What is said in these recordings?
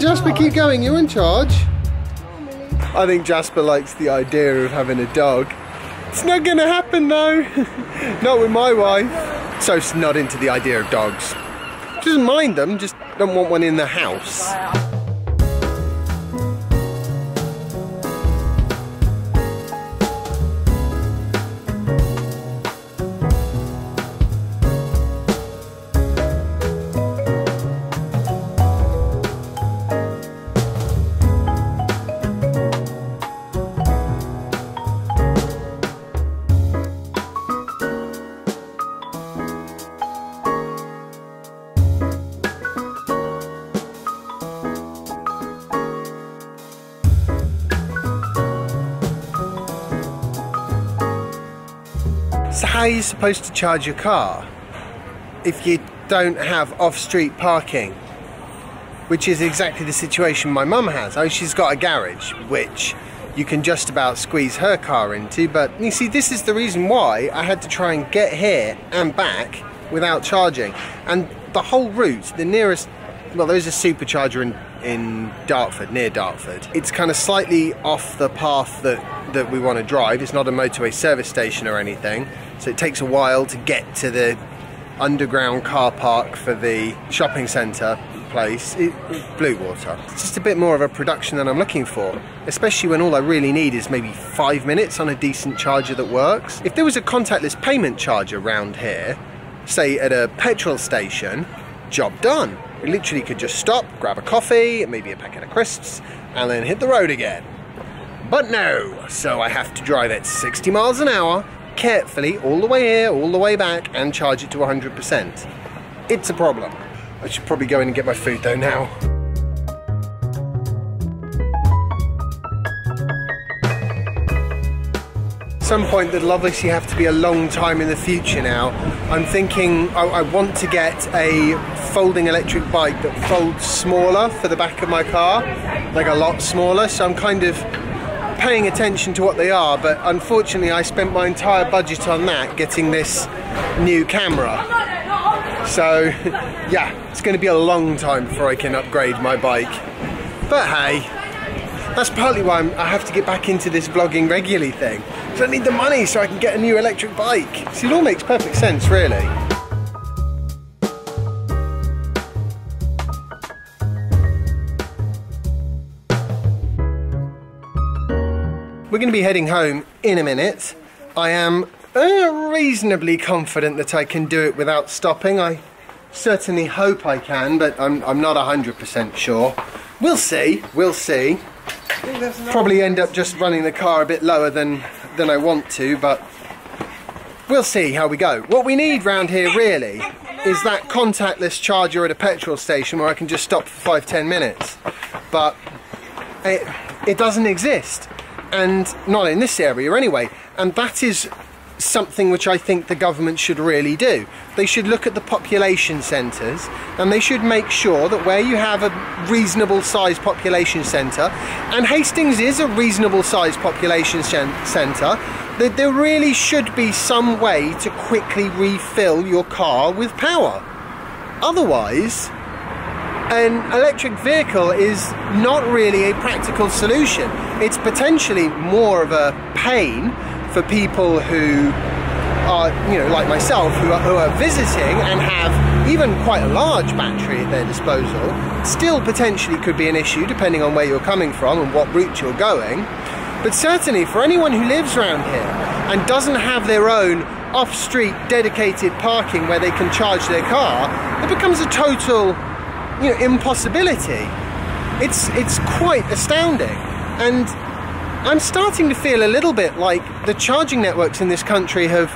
on, Jasper, keep going. You're in charge. I think Jasper likes the idea of having a dog. It's not gonna happen though. Not with my wife. Soph's not into the idea of dogs. She doesn't mind them, just don't want one in the house. So how are you supposed to charge your car if you don't have off-street parking? Which is exactly the situation my mum has. Oh, she's got a garage, which you can just about squeeze her car into, but you see, this is the reason why I had to try and get here and back without charging. And the whole route, the nearest, well, there's a supercharger in Dartford, near Dartford. It's kind of slightly off the path that we want to drive. It's not a motorway service station or anything, so it takes a while to get to the underground car park for the shopping centre place. Bluewater. It's just a bit more of a production than I'm looking for, especially when all I really need is maybe 5 minutes on a decent charger that works. If there was a contactless payment charger around here, say at a petrol station, job done. We literally could just stop, grab a coffee, maybe a packet of crisps, and then hit the road again. But no, so I have to drive at 60 miles an hour, carefully, all the way here, all the way back, and charge it to 100%. It's a problem. I should probably go in and get my food though now. Some point that'll obviously have to be a long time in the future now. I'm thinking I want to get a folding electric bike that folds smaller for the back of my car, like a lot smaller, so I'm kind of paying attention to what they are, but unfortunately I spent my entire budget on that, getting this new camera. So yeah, it's going to be a long time before I can upgrade my bike. But hey, that's partly why I have to get back into this vlogging regularly thing. So I need the money so I can get a new electric bike. See, it all makes perfect sense, really. We're going to be heading home in a minute. I am reasonably confident that I can do it without stopping. I certainly hope I can, but I'm not 100% sure. We'll see, we'll see. Probably end up just running the car a bit lower than I want to, but we'll see how we go. What we need round here really is that contactless charger at a petrol station where I can just stop for 5-10 minutes. But it doesn't exist, and not in this area anyway, and that is something which I think the government should really do. They should look at the population centres, and they should make sure that where you have a reasonable sized population centre, and Hastings is a reasonable sized population centre, that there really should be some way to quickly refill your car with power. Otherwise, an electric vehicle is not really a practical solution. It's potentially more of a pain for people who are, you know, like myself, who are visiting and have even quite a large battery at their disposal. Still potentially could be an issue depending on where you're coming from and what route you're going. But certainly for anyone who lives around here and doesn't have their own off-street dedicated parking where they can charge their car, it becomes a total, you know, impossibility. It's quite astounding. And I'm starting to feel a little bit like the charging networks in this country have,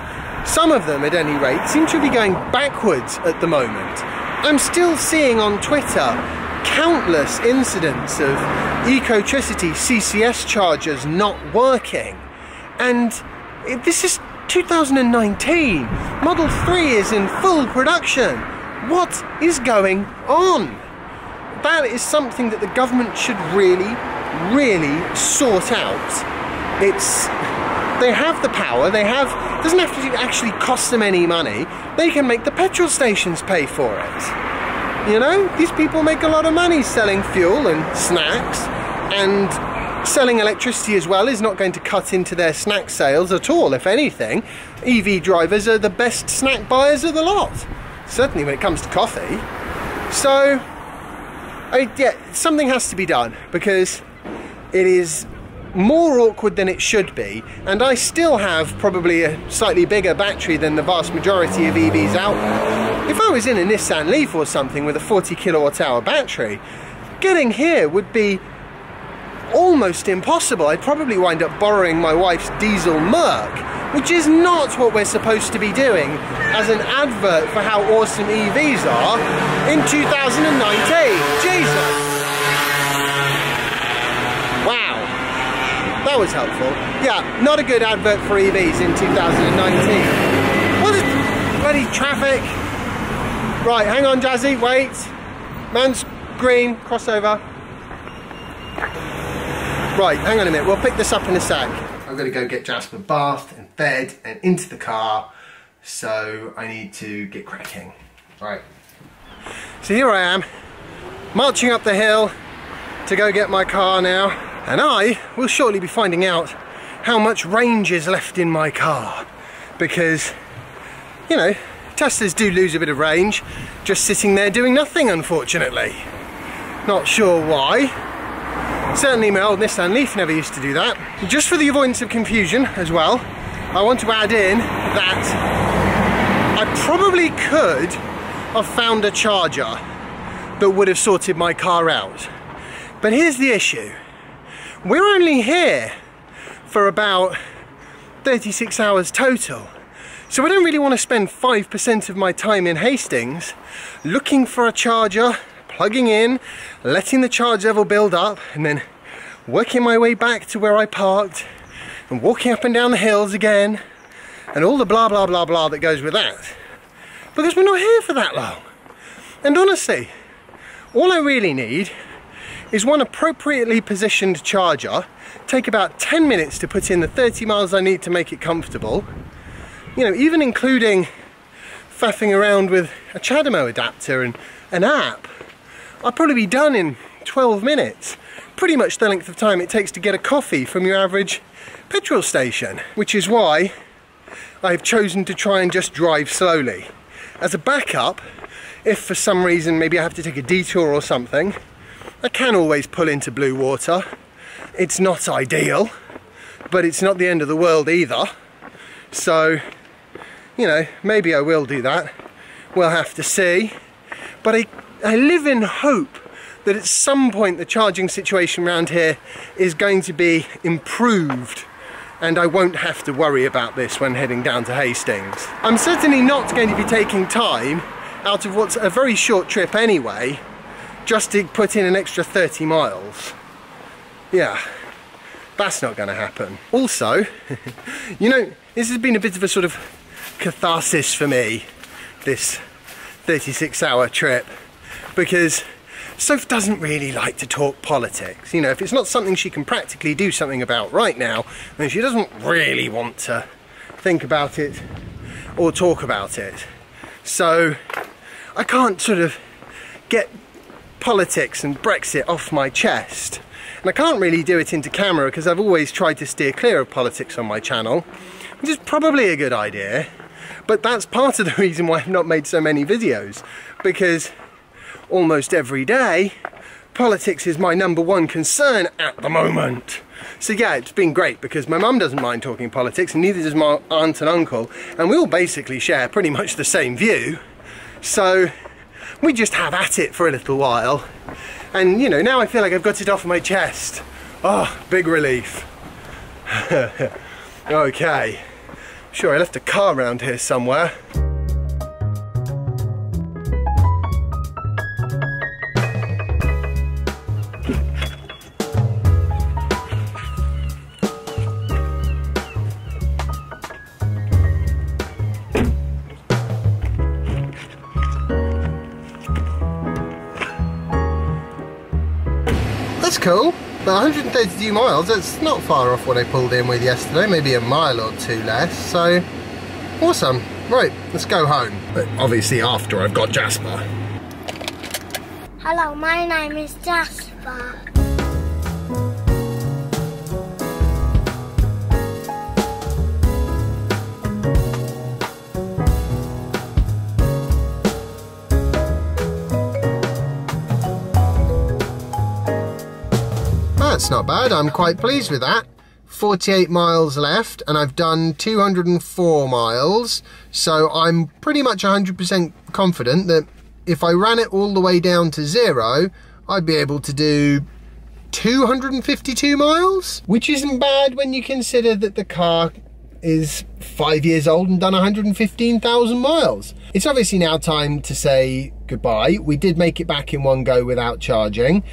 some of them at any rate, seem to be going backwards at the moment. I'm still seeing on Twitter countless incidents of Ecotricity CCS chargers not working. And this is 2019. Model 3 is in full production. What is going on? That is something that the government should really sort out. They have the power, it doesn't have to actually cost them any money. They can make the petrol stations pay for it. You know, these people make a lot of money selling fuel and snacks, and selling electricity as well is not going to cut into their snack sales at all. If anything, EV drivers are the best snack buyers of the lot, certainly when it comes to coffee. So yeah, something has to be done, because it is more awkward than it should be, and I still have probably a slightly bigger battery than the vast majority of EVs out there. If I was in a Nissan Leaf or something with a 40 kilowatt hour battery, getting here would be almost impossible. I'd probably wind up borrowing my wife's diesel Merc, which is not what we're supposed to be doing as an advert for how awesome EVs are in 2019. Jesus! Wow, that was helpful. Yeah, not a good advert for EVs in 2019. What is bloody traffic? Right, hang on, Jazzy, wait. Man's green, crossover. Right, hang on a minute, we'll pick this up in a sec. I've got to go get Jasper bathed and fed and into the car, so I need to get cracking. Right. So here I am, marching up the hill to go get my car now, and I will shortly be finding out how much range is left in my car, because, you know, Teslas do lose a bit of range just sitting there doing nothing, unfortunately. Not sure why. Certainly my old Nissan Leaf never used to do that. Just for the avoidance of confusion as well, I want to add in that I probably could have found a charger that would have sorted my car out. But here's the issue. We're only here for about 36 hours total. So I don't really want to spend 5% of my time in Hastings looking for a charger, plugging in, letting the charge level build up, and then working my way back to where I parked and walking up and down the hills again, and all the blah blah blah blah that goes with that, because we're not here for that long. And honestly, all I really need is one appropriately positioned charger, take about 10 minutes to put in the 30 miles I need to make it comfortable, you know, even including faffing around with a CHAdeMO adapter and an app. I'll probably be done in 12 minutes, pretty much the length of time it takes to get a coffee from your average petrol station, which is why I've chosen to try and just drive slowly. As a backup, if for some reason maybe I have to take a detour or something, I can always pull into Blue Water. It's not ideal, but it's not the end of the world either. So, you know, maybe I will do that. We'll have to see. But I live in hope that at some point the charging situation around here is going to be improved, and I won't have to worry about this when heading down to Hastings. I'm certainly not going to be taking time out of what's a very short trip anyway, just to put in an extra 30 miles. Yeah, that's not going to happen. Also, you know, this has been a bit of a sort of catharsis for me, this 36-hour trip, because Soph doesn't really like to talk politics. You know, if it's not something she can practically do something about right now, then she doesn't really want to think about it or talk about it. So I can't sort of get politics and Brexit off my chest. And I can't really do it into camera because I've always tried to steer clear of politics on my channel, which is probably a good idea. But that's part of the reason why I've not made so many videos, because almost every day politics is my #1 concern at the moment. So yeah, it's been great because my mum doesn't mind talking politics, and neither does my aunt and uncle, and we all basically share pretty much the same view. So we just have at it for a little while, and you know, now I feel like I've got it off my chest. Oh, big relief. Okay, sure, I left a car around here somewhere. That's cool, but 132 miles, that's not far off what I pulled in with yesterday, maybe a mile or two less, so awesome. Right, let's go home. But obviously after I've got Jasper. Hello, my name is Jasper. That's not bad, I'm quite pleased with that. 48 miles left and I've done 204 miles, so I'm pretty much 100% confident that if I ran it all the way down to 0, I'd be able to do 252 miles, which isn't bad when you consider that the car is 5 years old and done 115,000 miles. It's obviously now time to say goodbye. We did make it back in one go without charging.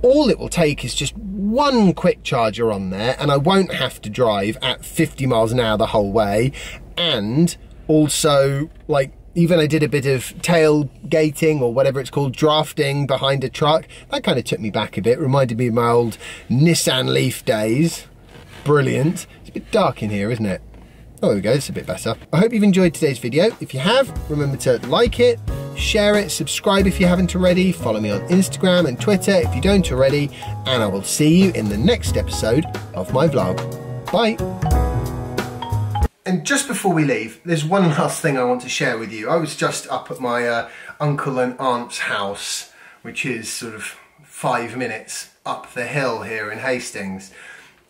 All it will take is just one quick charger on there and I won't have to drive at 50 miles an hour the whole way. And also, like, even I did a bit of tailgating or whatever it's called, drafting behind a truck. That kind of took me back a bit, reminded me of my old Nissan Leaf days. Brilliant. It's a bit dark in here, isn't it? Oh, there we go, it's a bit better. I hope you've enjoyed today's video. If you have, remember to like it, share it, subscribe if you haven't already, follow me on Instagram and Twitter if you don't already, and I will see you in the next episode of my vlog. Bye. And just before we leave, there's one last thing I want to share with you. I was just up at my uncle and aunt's house, which is sort of 5 minutes up the hill here in Hastings.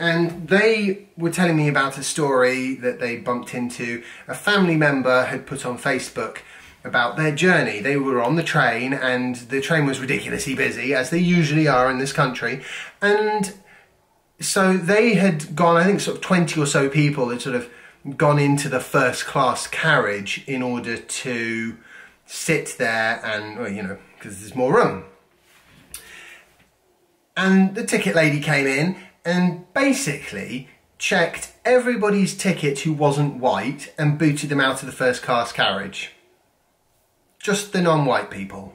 And they were telling me about a story that they bumped into. A family member had put on Facebook about their journey. They were on the train and the train was ridiculously busy, as they usually are in this country. And so they had gone, I think sort of 20 or so people had sort of gone into the first class carriage in order to sit there and, well, you know, because there's more room. And the ticket lady came in and basically checked everybody's ticket who wasn't white and booted them out of the first class carriage. Just the non-white people.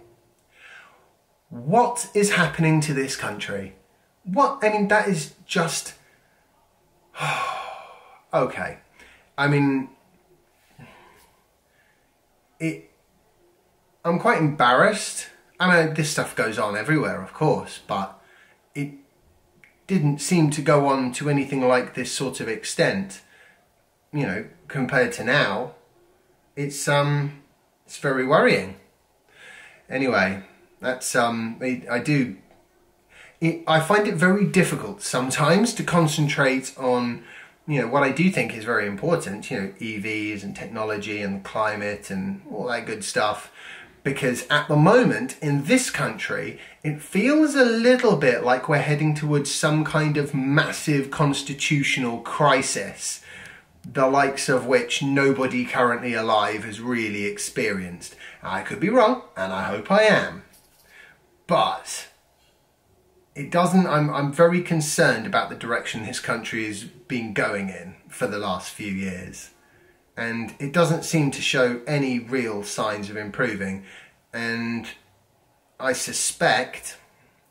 What is happening to this country? What, I mean, that is just... okay. I mean, I'm quite embarrassed. I mean, this stuff goes on everywhere, of course, but it didn't seem to go on to anything like this sort of extent, you know, compared to now. It's very worrying. Anyway, that's, I find it very difficult sometimes to concentrate on, you know, what I do think is very important, you know, EVs and technology and climate and all that good stuff. Because at the moment, in this country, it feels a little bit like we're heading towards some kind of massive constitutional crisis, the likes of which nobody currently alive has really experienced. I could be wrong, and I hope I am. But it doesn't, I'm very concerned about the direction this country has been going in for the last few years. And it doesn't seem to show any real signs of improving. And I suspect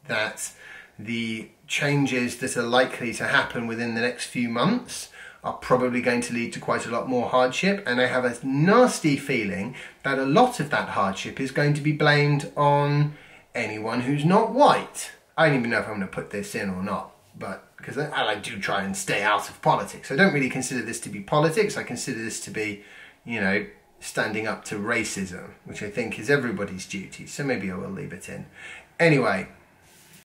that the changes that are likely to happen within the next few months are probably going to lead to quite a lot more hardship. And I have a nasty feeling that a lot of that hardship is going to be blamed on anyone who's not white. I don't even know if I'm going to put this in or not, but because I do try and stay out of politics. I don't really consider this to be politics. I consider this to be, you know, standing up to racism, which I think is everybody's duty. So maybe I will leave it in. Anyway,